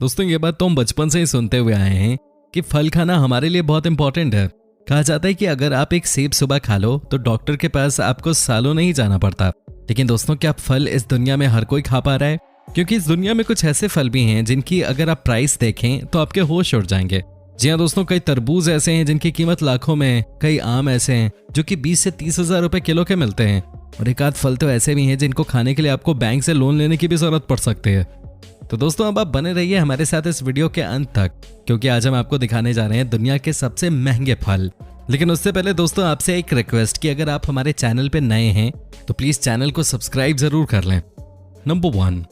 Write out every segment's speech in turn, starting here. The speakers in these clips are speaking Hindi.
दोस्तों ये बात तो हम बचपन से ही सुनते हुए आए हैं कि फल खाना हमारे लिए बहुत इंपॉर्टेंट है। कहा जाता है कि अगर आप एक सेब सुबह खा लो तो डॉक्टर के पास आपको सालों नहीं जाना पड़ता। लेकिन दोस्तों क्या फल इस दुनिया में हर कोई खा पा रहा है? क्योंकि इस दुनिया में कुछ ऐसे फल भी हैं जिनकी अगर आप प्राइस देखें तो आपके होश उड़ जाएंगे। जी हाँ दोस्तों, कई तरबूज ऐसे हैं जिनकी कीमत लाखों में है, कई आम ऐसे हैं जो कि 20 से 30 हजार रुपए किलो के मिलते हैं, और एक आध फल तो ऐसे भी हैं जिनको खाने के लिए आपको बैंक से लोन लेने की भी जरूरत पड़ सकती है। तो दोस्तों अब आप बने रहिए हमारे साथ इस वीडियो के अंत तक, क्योंकि आज हम आपको दिखाने जा रहे हैं दुनिया के सबसे महंगे फल। लेकिन उससे पहले दोस्तों आपसे एक रिक्वेस्ट कि अगर आप हमारे चैनल पे नए हैं तो प्लीज चैनल को सब्सक्राइब जरूर कर लें। नंबर 1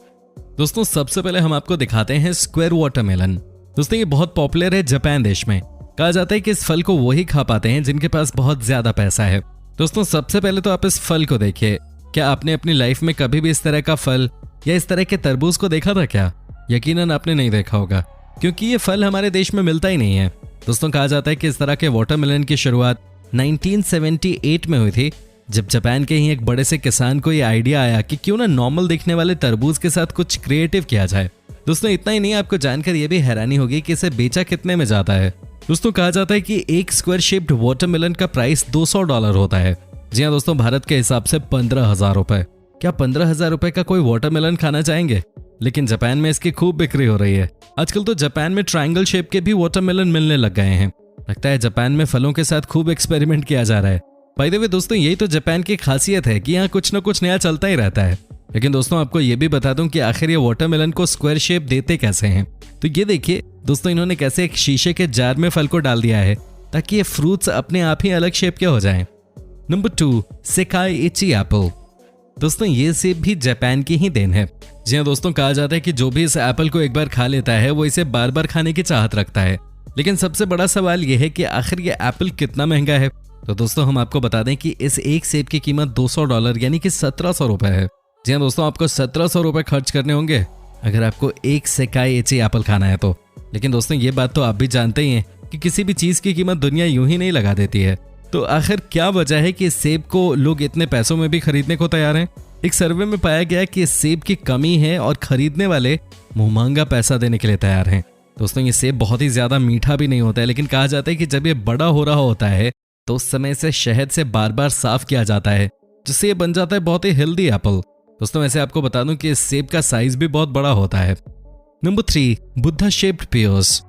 दोस्तों, सबसे पहले हम आपको दिखाते हैं स्क्वायर वाटरमेलन। दोस्तों ये बहुत पॉपुलर है जापान देश में। कहा जाता है कि इस फल को वही खा पाते हैं जिनके पास बहुत ज्यादा पैसा है। दोस्तों सबसे पहले तो आप इस फल को देखिए। क्या आपने अपनी लाइफ में कभी भी इस तरह का फल या इस तरह के तरबूज को देखा था क्या? यकीनन आपने नहीं देखा होगा, क्योंकि ये फल हमारे देश में मिलता ही नहीं है। दोस्तों कहा जाता है कि इस तरह के वाटरमेलन की शुरुआत 1978 में हुई थी, जब जापान के ही एक बड़े से किसान को ये आइडिया आया कि क्यों ना नॉर्मल दिखने वाले तरबूज के साथ कुछ क्रिएटिव किया जाए। दोस्तों इतना ही नहीं, आपको जानकर ये भी हैरानी होगी कि इसे बेचा कितने में जाता है। दोस्तों कहा जाता है कि एक स्क्वायर शेप्ड वाटरमेलन का प्राइस $200 होता है। जी हाँ दोस्तों, भारत के हिसाब से 15,000 रुपए। क्या 15,000 रुपए का कोई वाटरमेलन खाना चाहेंगे? लेकिन जापान में इसकी खूब बिक्री हो रही है। आजकल तो जापान में ट्रायंगल शेप के भी वाटरमेलन मिलने लग गए हैं। लगता है जापान में फलों के साथ खूब एक्सपेरिमेंट किया जा रहा है। बाय द वे दोस्तों, यही तो जापान की खासियत है कि यहाँ कुछ न कुछ नया चलता ही रहता है। लेकिन दोस्तों आपको ये भी बता दूं कि आखिर ये वाटरमेलन को स्क्वायर शेप देते कैसे हैं। तो ये देखिए दोस्तों, इन्होंने कैसे एक शीशे के जार में फल को डाल दिया है ताकि ये फ्रूट्स अपने आप ही अलग शेप के हो जाएं। Number 2 Sekai Ichi apple. दोस्तों ये सेब भी जापान की ही देन है। जी हाँ दोस्तों, कहा जाता है कि जो भी इस एप्पल को एक बार खा लेता है वो इसे बार बार खाने की चाहत रखता है। लेकिन सबसे बड़ा सवाल यह है कि आखिर ये एप्पल कितना महंगा है। तो दोस्तों हम आपको बता दें कि इस एक सेब की कीमत $200 यानी कि 1700 रुपए है। जी हाँ दोस्तों, आपको 1700 रुपए खर्च करने होंगे अगर आपको एक सेकाई इची एप्पल खाना है तो। लेकिन दोस्तों ये बात तो आप भी जानते ही हैं कि किसी भी चीज की कीमत दुनिया यूं ही नहीं लगा देती है। तो आखिर क्या वजह है कि इस सेब को लोग इतने पैसों में भी खरीदने को तैयार हैं? एक सर्वे में पाया गया कि इस सेब की कमी है और खरीदने वाले मुंहमांगा पैसा देने के लिए तैयार हैं। दोस्तों ये सेब बहुत ही ज्यादा मीठा भी नहीं होता है, लेकिन कहा जाता है कि जब ये बड़ा हो रहा होता है तो उस समय इसे शहद से बार बार साफ किया जाता है, जिससे ये बन जाता है बहुत ही हेल्दी एप्पल। दोस्तों वैसे आपको बता दूं कि इस सेब का साइज भी बहुत बड़ा होता है। Number 3 Buddha shaped pears.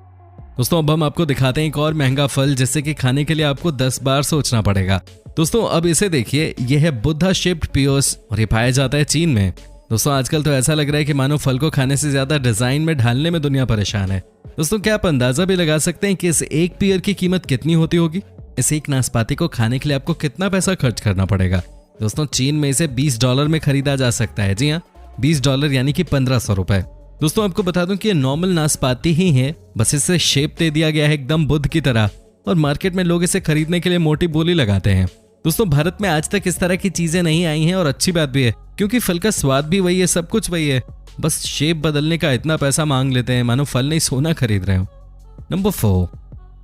दोस्तों अब हम आपको दिखाते हैं एक और महंगा फल जिससे कि खाने के लिए आपको 10 बार सोचना पड़ेगा। दोस्तों अब इसे देखिए, यह है बुद्धा शेप्ड पियर्स और ये पाया जाता है चीन में। दोस्तों आजकल तो ऐसा लग रहा है कि मानो फल को खाने से ज्यादा डिजाइन में ढालने में दुनिया परेशान है। दोस्तों क्या आप अंदाजा भी लगा सकते हैं कि इस एक पियर की कीमत कितनी होती होगी? इस एक नाशपाती को खाने के लिए आपको कितना पैसा खर्च करना पड़ेगा? दोस्तों चीन में इसे $20 में खरीदा जा सकता है। जी हाँ, $20 यानी कि 1500 रुपए। दोस्तों आपको बता दूं कि ये नॉर्मल नाशपाती ही है, बस इसे शेप दे दिया गया है एकदम बुद्ध की तरह, और मार्केट में लोग इसे खरीदने के लिए मोटी बोली लगाते हैं। दोस्तों भारत में आज तक इस तरह की चीजें नहीं आई हैं और अच्छी बात भी है, क्योंकि फल का स्वाद भी वही है, सब कुछ वही है, बस शेप बदलने का इतना पैसा मांग लेते हैं मानो फल नहीं सोना खरीद रहे हो। नंबर 4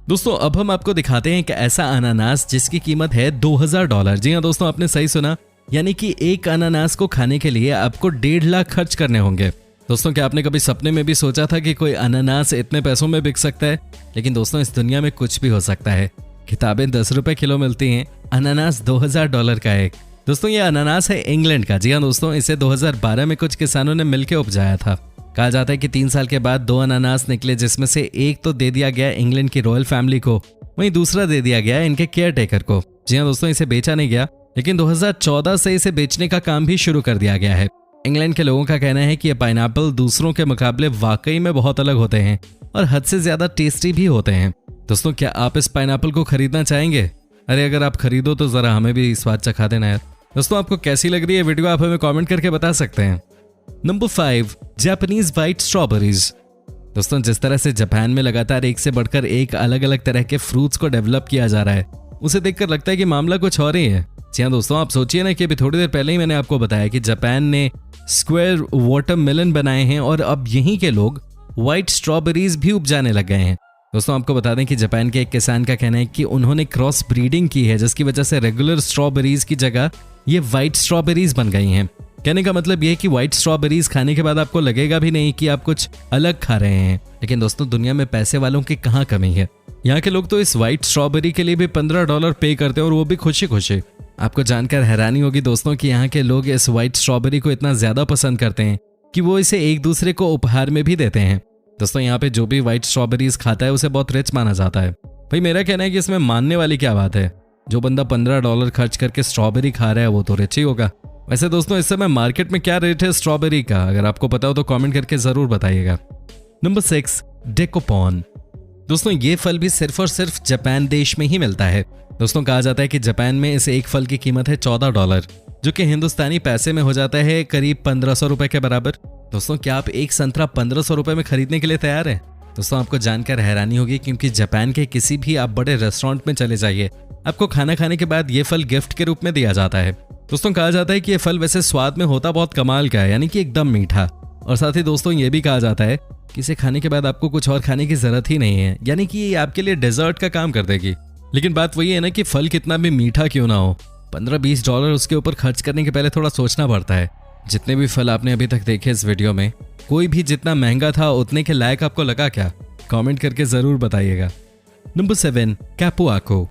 दोस्तों अब हम आपको दिखाते हैं एक ऐसा अनानास जिसकी कीमत है $2000। जी हाँ दोस्तों, आपने सही सुना, यानी कि एक अनानास को खाने के लिए आपको 1.5 लाख खर्च करने होंगे। दोस्तों क्या आपने कभी सपने में भी सोचा था कि कोई अनानास इतने पैसों में बिक सकता है? लेकिन दोस्तों इस दुनिया में कुछ भी हो सकता है। किताबें 10 रुपए किलो मिलती हैं, अनानास $2000 का एक। दोस्तों ये अनानास है इंग्लैंड का। जी हाँ दोस्तों, इसे 2012 में कुछ किसानों ने मिलकर उपजाया था। कहा जाता है कि 3 साल के बाद 2 अनानास निकले, जिसमें से एक तो दे दिया गया इंग्लैंड की रॉयल फैमिली को, वहीं दूसरा दे दिया गया इनके केयर टेकर को। जी हाँ दोस्तों, इसे बेचा नहीं गया, लेकिन 2014 से इसे बेचने का काम भी शुरू कर दिया गया है। इंग्लैंड के लोगों का कहना है कि ये पाइनएप्पल दूसरों के मुकाबले वाकई में बहुत अलग होते हैं और हद से ज्यादा टेस्टी भी होते हैं। दोस्तों क्या आप इस पाइनएप्पल को खरीदना चाहेंगे? अरे अगर आप खरीदो तो जरा हमें भी स्वाद चखा देना यार। दोस्तों आपको कैसी लग रही है वीडियो, आप हमें कमेंट करके बता सकते हैं। Number 5 Japanese white strawberries. दोस्तों जिस तरह से जापान में लगातार एक से बढ़कर एक अलग अलग तरह के फ्रूट्स को डेवलप किया जा रहा है, उसे देखकर लगता है कि मामला कुछ और ही है। जी हाँ दोस्तों, आप सोचिए ना कि अभी थोड़ी देर पहले ही मैंने आपको बताया कि जापान ने स्क्वायर वाटरमेलन बनाए हैं और अब यहीं के लोग व्हाइट स्ट्रॉबेरीज भी उपजाने लग गए हैं। दोस्तों आपको बता दें कि जापान के एक किसान का कहना है कि उन्होंने क्रॉस ब्रीडिंग की है, जिसकी वजह से रेगुलर स्ट्रॉबेरीज की जगह ये व्हाइट स्ट्रॉबेरीज बन गई हैं। कहने का मतलब ये है कि व्हाइट स्ट्रॉबेरीज खाने के बाद आपको लगेगा भी नहीं कि आप कुछ अलग खा रहे हैं। लेकिन दोस्तों दुनिया में पैसे वालों की कहाँ कमी है। यहाँ के लोग तो इस व्हाइट स्ट्रॉबेरी के लिए भी $15 पे करते हैं और वो भी खुशी खुशी। आपको जानकर हैरानी होगी दोस्तों कि यहाँ के लोग इस व्हाइट स्ट्रॉबेरी को इतना ज्यादा पसंद करते हैं कि वो इसे एक दूसरे को उपहार में भी देते हैं। दोस्तों यहाँ पे जो भी व्हाइट स्ट्रॉबेरीज खाता है उसे बहुत रिच माना जाता है। भाई मेरा कहना है कि इसमें मानने वाली क्या बात है। जो बंदा $15 खर्च करके स्ट्रॉबेरी खा रहा है वो तो रिच ही होगा। वैसे दोस्तों इस समय मार्केट में क्या रेट है स्ट्रॉबेरी का, अगर आपको पता हो तो कमेंट करके जरूर बताइएगा। नंबर 6, डेकोपॉन। दोस्तों ये फल भी सिर्फ और सिर्फ जापान देश में ही मिलता है। दोस्तों कहा जाता है कि जापान में इस एक फल की कीमत है $14, जो कि हिंदुस्तानी पैसे में हो जाता है करीब 1500 रुपए के बराबर। दोस्तों क्या आप एक संतरा 1500 रुपए में खरीदने के लिए तैयार हैं? दोस्तों आपको जानकर हैरानी होगी क्योंकि जापान के किसी भी आप बड़े रेस्टोरेंट में चले जाइए, आपको खाना खाने के बाद ये फल गिफ्ट के रूप में दिया जाता है। दोस्तों कहा जाता है कि ये फल वैसे स्वाद में होता बहुत कमाल का है, यानी कि एकदम मीठा। और साथ ही दोस्तों ये भी कहा जाता है कि इसे खाने के बाद आपको कुछ और खाने की जरूरत ही नहीं है, यानी कि ये आपके लिए डेजर्ट का काम कर देगी। लेकिन बात वही है ना कि फल कितना भी मीठा क्यों ना हो, $15-20 उसके ऊपर खर्च करने के पहले थोड़ा सोचना पड़ता है। जितने भी फल आपने अभी तक देखे इस वीडियो में, कोई भी जितना महंगा था उतने के लायक आपको लगा क्या? कमेंट करके जरूर बताइएगा। नंबर 7, कैपुआको।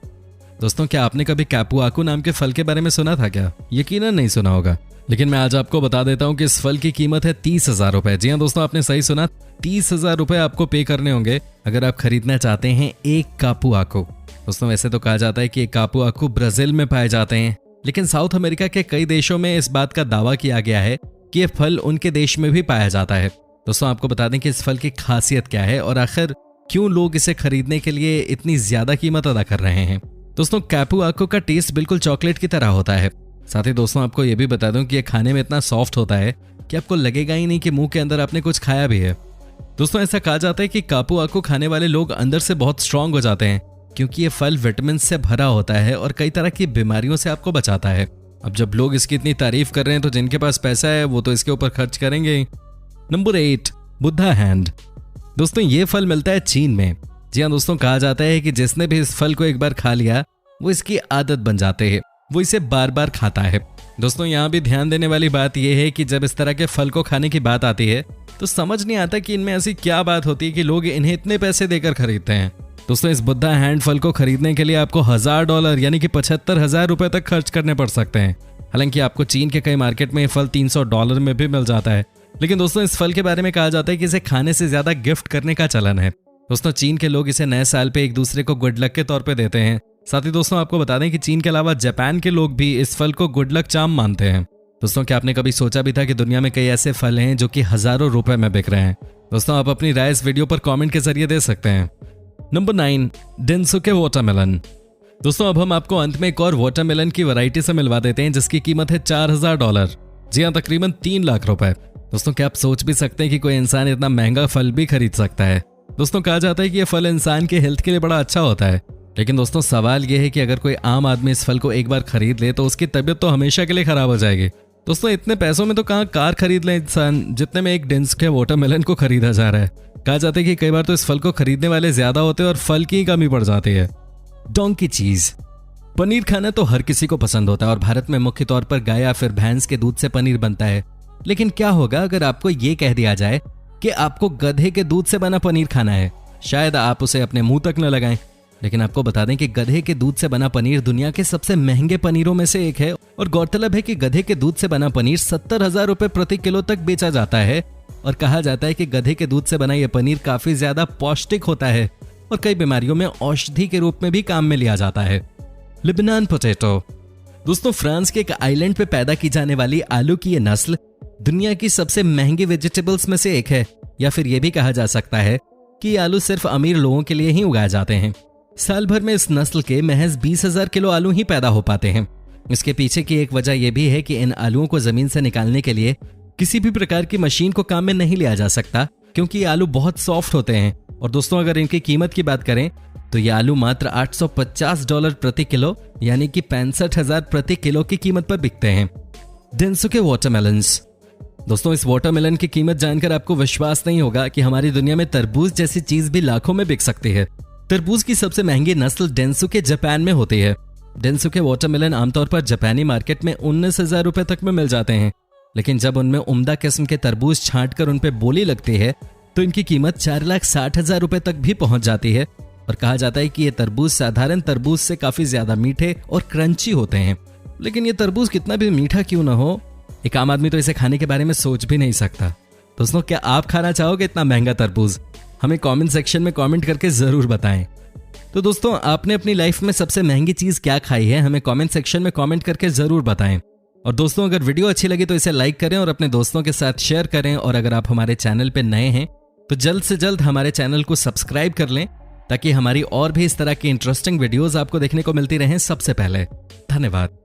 दोस्तों क्या आपने कभी कैपुआको नाम के फल के बारे में सुना था क्या? यकीनन नहीं सुना होगा, लेकिन मैं आज आपको बता देता हूं कि इस फल की कीमत है 30,000 रुपए। जी हाँ दोस्तों आपने सही सुना, 30,000 रुपए आपको पे करने होंगे अगर आप खरीदना चाहते हैं एक कैपुआको। दोस्तों वैसे तो कहा जाता है कि कैपुआको ब्राजील में पाए जाते हैं, लेकिन साउथ अमेरिका के कई देशों में इस बात का दावा किया गया है कि यह फल उनके देश में भी पाया जाता है। दोस्तों आपको बता दें कि इस फल की खासियत क्या है और आखिर क्यों लोग इसे खरीदने के लिए इतनी ज्यादा कीमत अदा कर रहे हैं। दोस्तों कैपुआको का टेस्ट बिल्कुल चॉकलेट की तरह होता है। साथ ही दोस्तों आपको यह भी बता दूं कि यह खाने में इतना सॉफ्ट होता है कि आपको लगेगा ही नहीं कि मुंह के अंदर आपने कुछ खाया भी है। दोस्तों ऐसा कहा जाता है कि कैपुआको खाने वाले लोग अंदर से बहुत स्ट्रांग हो जाते हैं क्योंकि ये फल विटामिन से भरा होता है और कई तरह की बीमारियों से आपको बचाता है। अब जब लोग इसकी इतनी तारीफ कर रहे हैं तो जिनके पास पैसा है वो तो इसके ऊपर खर्च करेंगे ही। Number 8, Buddha hand. दोस्तों ये फल मिलता है चीन में। जी हाँ दोस्तों कहा जाता है कि जिसने भी इस फल को एक बार खा लिया वो इसकी आदत बन जाते हैं, वो इसे बार बार खाता है। दोस्तों यहाँ भी ध्यान देने वाली बात यह है कि जब इस तरह के फल को खाने की बात आती है तो समझ नहीं आता कि इनमें ऐसी क्या बात होती है कि लोग इन्हें इतने पैसे देकर खरीदते हैं। दोस्तों इस बुद्धा हैंड फल को खरीदने के लिए आपको $1000 यानी कि 75,000 रुपए तक खर्च करने पड़ सकते हैं। हालांकि आपको चीन के कई मार्केट में ये फल $300 में भी मिल जाता है। लेकिन दोस्तों इस फल के बारे में कहा जाता है कि इसे खाने से ज्यादा गिफ्ट करने का चलन है। दोस्तों चीन के लोग इसे नए साल पे एक दूसरे को गुड लक के तौर पे देते हैं। साथ ही दोस्तों आपको बता दें कि चीन के अलावा जापान के लोग भी इस फल को गुड लक चार्म मानते हैं। दोस्तों क्या आपने कभी सोचा भी था कि दुनिया में कई ऐसे फल हैं जो कि हजारों रुपए में बिक रहे हैं? दोस्तों आप अपनी राय इस वीडियो पर कमेंट के जरिए दे सकते हैं। Number 9, Densuke watermelon. दोस्तों अब हम आपको अंत में एक और वाटरमेलन की वैरायटी से मिलवा देते हैं जिसकी कीमत है $4000। जी हाँ तकरीबन 3 लाख रुपए। दोस्तों क्या आप सोच भी सकते हैं कि कोई इंसान इतना महंगा फल भी खरीद सकता है? दोस्तों कहा जाता है कि यह फल इंसान के हेल्थ के लिए बड़ा अच्छा होता है। लेकिन दोस्तों सवाल यह है कि अगर कोई आम आदमी इस फल को एक बार खरीद ले तो उसकी तबीयत तो हमेशा के लिए खराब हो जाएगी। दोस्तों इतने पैसों में तो कहाँ कार खरीद ले इंसान जितने में एक डेंसुके वाटरमेलन को खरीदा जा रहा है। कहा जाता है कि कई बार तो इस फल को खरीदने वाले ज्यादा होते हैं और फल की कमी पड़ जाती है। डोंकी चीज। पनीर खाना तो हर किसी को पसंद होता है और भारत में मुख्य तौर पर गाय या फिर भैंस के दूध से पनीर बनता है। लेकिन क्या होगा अगर आपको ये कह दिया जाए कि आपको गधे के दूध से बना पनीर खाना है? शायद आप उसे अपने मुंह तक न लगाएं, लेकिन आपको बता दें कि गधे के दूध से बना पनीर दुनिया के सबसे महंगे पनीरों में से एक है। और गौरतलब है कि गधे के दूध से बना पनीर 70,000 रुपए प्रति किलो तक बेचा जाता है। और कहा जाता है कि गधे के दूध से बना यह पनीर काफी ज्यादा पौष्टिक होता है और कई बीमारियों में औषधि के रूप में भी काम में लिया जाता है। लिबनान पोटैटो। दोस्तों फ्रांस के एक आइलैंड पे पैदा की जाने वाली आलू की यह नस्ल दुनिया की सबसे महंगी वेजिटेबल्स में से एक है, या फिर यह भी कहा जा सकता है कि ये आलू सिर्फ अमीर लोगों के लिए ही उगाए जाते हैं। साल भर में इस नस्ल के महज 20,000 किलो आलू ही पैदा हो पाते हैं। इसके पीछे की एक वजह यह भी है कि इन आलूओं को जमीन से निकालने के लिए किसी भी प्रकार की मशीन को काम में नहीं लिया जा सकता क्योंकि ये आलू बहुत सॉफ्ट होते हैं। और दोस्तों अगर इनकी कीमत की बात करें तो ये आलू मात्र $850 प्रति किलो यानी कि 65,000 प्रति किलो की कीमत पर बिकते हैं। Densuke watermelons. दोस्तों इस वाटरमेलन की कीमत जानकर आपको विश्वास नहीं होगा कि हमारी दुनिया में तरबूज जैसी चीज भी लाखों में बिक सकती है। तरबूज की सबसे महंगी नस्ल डेंसुके जापान में होती है। डेंसुके वाटरमेलन आमतौर पर जापानी मार्केट में 19,000 रुपए तक में मिल जाते हैं। लेकिन जब उनमें उम्दा किस्म के तरबूज छांट कर उन पे बोली लगती है तो इनकी कीमत 4,60,000 रुपए तक भी पहुंच जाती है। और कहा जाता है कि ये तरबूज साधारण तरबूज से काफी ज्यादा मीठे और क्रंची होते हैं। लेकिन ये तरबूज कितना भी मीठा क्यों ना हो, एक आम आदमी तो इसे खाने के बारे में सोच भी नहीं सकता। दोस्तों, क्या आप खाना चाहोगे इतना महंगा तरबूज? हमें कमेंट सेक्शन में कमेंट करके जरूर बताएं। तो दोस्तों, आपने अपनी लाइफ में सबसे महंगी चीज क्या खाई है? हमें कमेंट सेक्शन में कमेंट करके जरूर बताएं। और दोस्तों, अगर वीडियो अच्छी लगी तो इसे लाइक करें और अपने दोस्तों के साथ शेयर करें। और अगर आप हमारे चैनल पे नए हैं तो जल्द से जल्द हमारे चैनल को सब्सक्राइब कर लें, ताकि हमारी और भी इस तरह की इंटरेस्टिंग वीडियोस आपको देखने को मिलती रहें सबसे पहले। धन्यवाद।